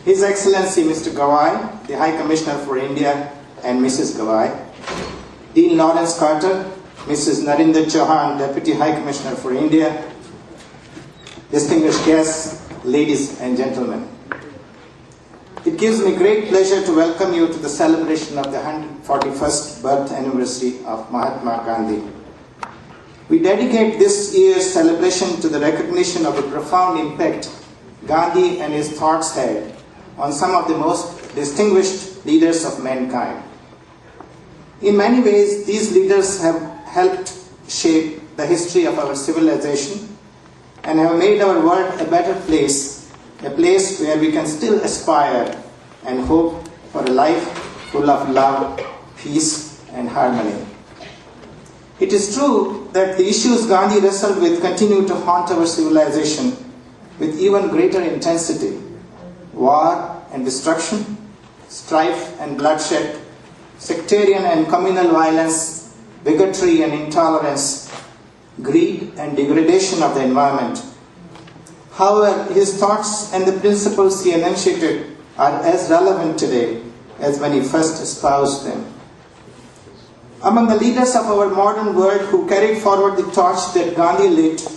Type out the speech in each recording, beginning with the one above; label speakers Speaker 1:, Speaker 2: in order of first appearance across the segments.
Speaker 1: His Excellency Mr. Gawai, the High Commissioner for India, and Mrs. Gawai, Dean Lawrence Carter, Mrs. Narinder Chauhan, Deputy High Commissioner for India, distinguished guests, ladies and gentlemen. It gives me great pleasure to welcome you to the celebration of the 141st birth anniversary of Mahatma Gandhi. We dedicate this year's celebration to the recognition of the profound impact Gandhi and his thoughts had on some of the most distinguished leaders of mankind. In many ways, these leaders have helped shape the history of our civilization and have made our world a better place, a place where we can still aspire and hope for a life full of love, peace, and harmony. It is true that the issues Gandhi wrestled with continue to haunt our civilization with even greater intensity. War and destruction, strife and bloodshed, sectarian and communal violence, bigotry and intolerance, greed and degradation of the environment. However, his thoughts and the principles he enunciated are as relevant today as when he first espoused them. Among the leaders of our modern world who carried forward the torch that Gandhi lit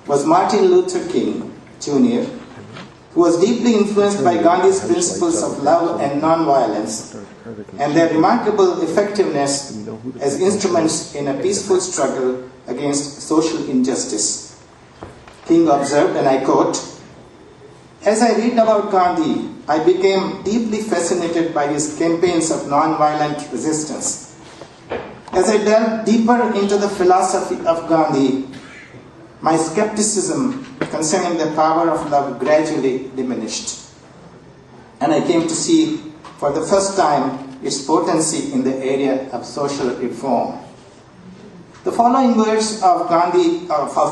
Speaker 1: was Martin Luther King, Jr., who was deeply influenced by Gandhi's principles of love and non-violence and their remarkable effectiveness as instruments in a peaceful struggle against social injustice. King observed, and I quote, "As I read about Gandhi, I became deeply fascinated by his campaigns of non-violent resistance. As I delved deeper into the philosophy of Gandhi, my skepticism concerning the power of love gradually diminished, and I came to see for the first time its potency in the area of social reform." The following words of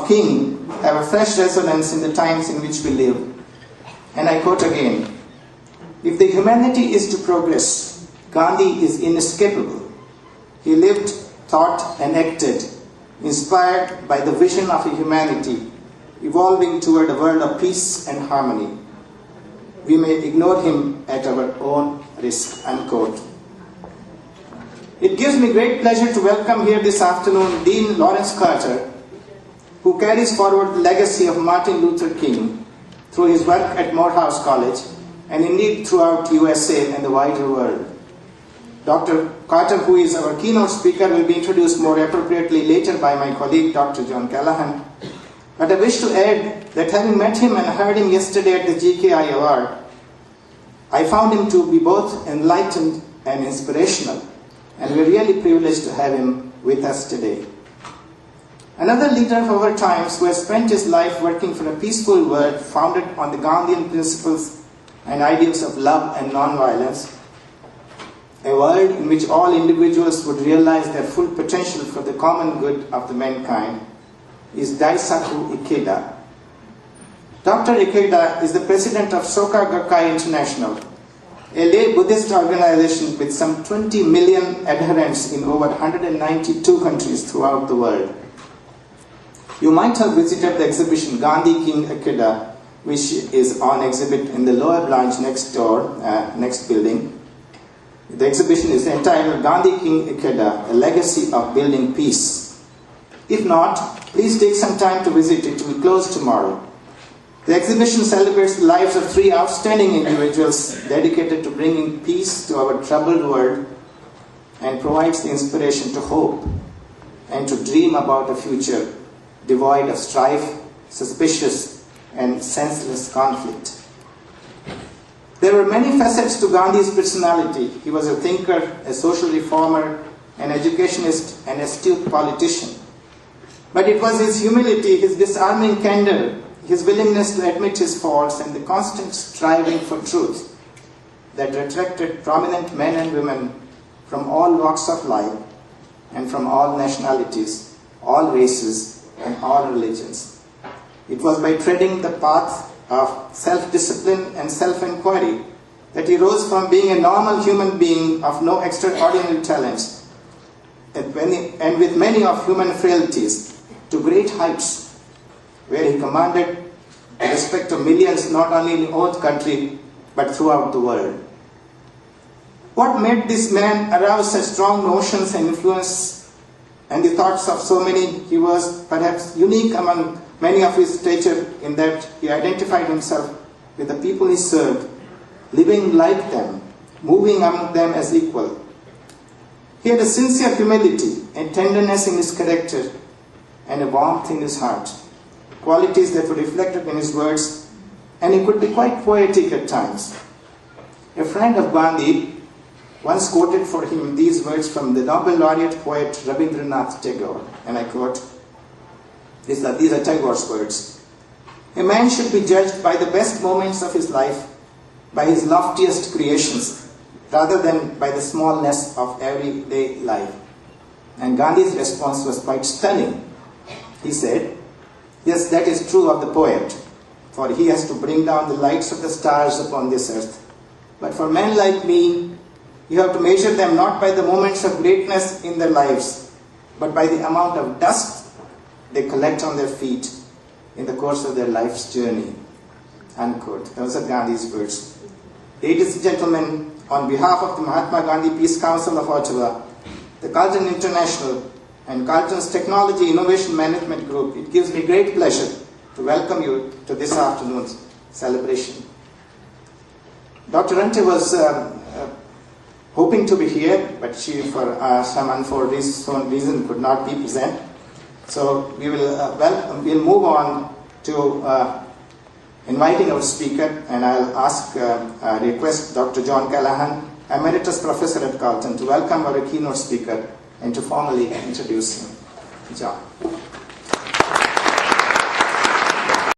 Speaker 1: King have a fresh resonance in the times in which we live, and I quote again, "If the humanity is to progress, Gandhi is inescapable. He lived, thought, and acted inspired by the vision of a humanity evolving toward a world of peace and harmony. We may ignore him at our own risk," unquote. It gives me great pleasure to welcome here this afternoon Dean Lawrence Carter, who carries forward the legacy of Martin Luther King through his work at Morehouse College and indeed throughout USA and the wider world. Dr. Carter, who is our keynote speaker, will be introduced more appropriately later by my colleague, Dr. John Callahan. But I wish to add that having met him and heard him yesterday at the GKI Award, I found him to be both enlightened and inspirational, and we're really privileged to have him with us today. Another leader of our times who has spent his life working for a peaceful world founded on the Gandhian principles and ideals of love and non-violence, a world in which all individuals would realize their full potential for the common good of the mankind, is Daisaku Ikeda. Dr. Ikeda is the president of Soka Gakkai International, a lay Buddhist organization with some 20 million adherents in over 192 countries throughout the world. You might have visited the exhibition Gandhi King Ikeda, which is on exhibit in the lower branch next door, next building. The exhibition is entitled Gandhi King Ikeda, a legacy of building peace. If not, please take some time to visit. It will close tomorrow. The exhibition celebrates the lives of three outstanding individuals dedicated to bringing peace to our troubled world and provides the inspiration to hope and to dream about a future devoid of strife, suspicious, and senseless conflict. There were many facets to Gandhi's personality. He was a thinker, a social reformer, an educationist, an astute politician. But it was his humility, his disarming candor, his willingness to admit his faults, and the constant striving for truth that attracted prominent men and women from all walks of life and from all nationalities, all races, and all religions. It was by treading the path of self-discipline and self-inquiry that he rose from being a normal human being of no extraordinary talents and with many of human frailties to great heights, where he commanded the respect of millions not only in his own country but throughout the world. What made this man arouse such strong notions and influence and the thoughts of so many? He was perhaps unique among many of his stature in that he identified himself with the people he served, living like them, moving among them as equal. He had a sincere humility and tenderness in his character and a warmth in his heart, qualities that were reflected in his words, and he could be quite poetic at times. A friend of Gandhi once quoted for him these words from the Nobel laureate poet Rabindranath Tagore, and I quote, these are Tagore's words: "A man should be judged by the best moments of his life, by his loftiest creations, rather than by the smallness of everyday life." And Gandhi's response was quite stunning. He said, "Yes, that is true of the poet, for he has to bring down the lights of the stars upon this earth. But for men like me, you have to measure them not by the moments of greatness in their lives, but by the amount of dust they collect on their feet in the course of their life's journey." Unquote. Those are Gandhi's words. Ladies and gentlemen, on behalf of the Mahatma Gandhi Peace Council of Ottawa, the Carlton International, and Carlton's Technology Innovation Management Group, it gives me great pleasure to welcome you to this afternoon's celebration. Dr. Ante was hoping to be here, but she, for some unforeseen reason, could not be present. So we will we'll move on to inviting our speaker, and I'll request Dr. John Callahan, Emeritus Professor at Carleton, to welcome our keynote speaker and to formally introduce him. John.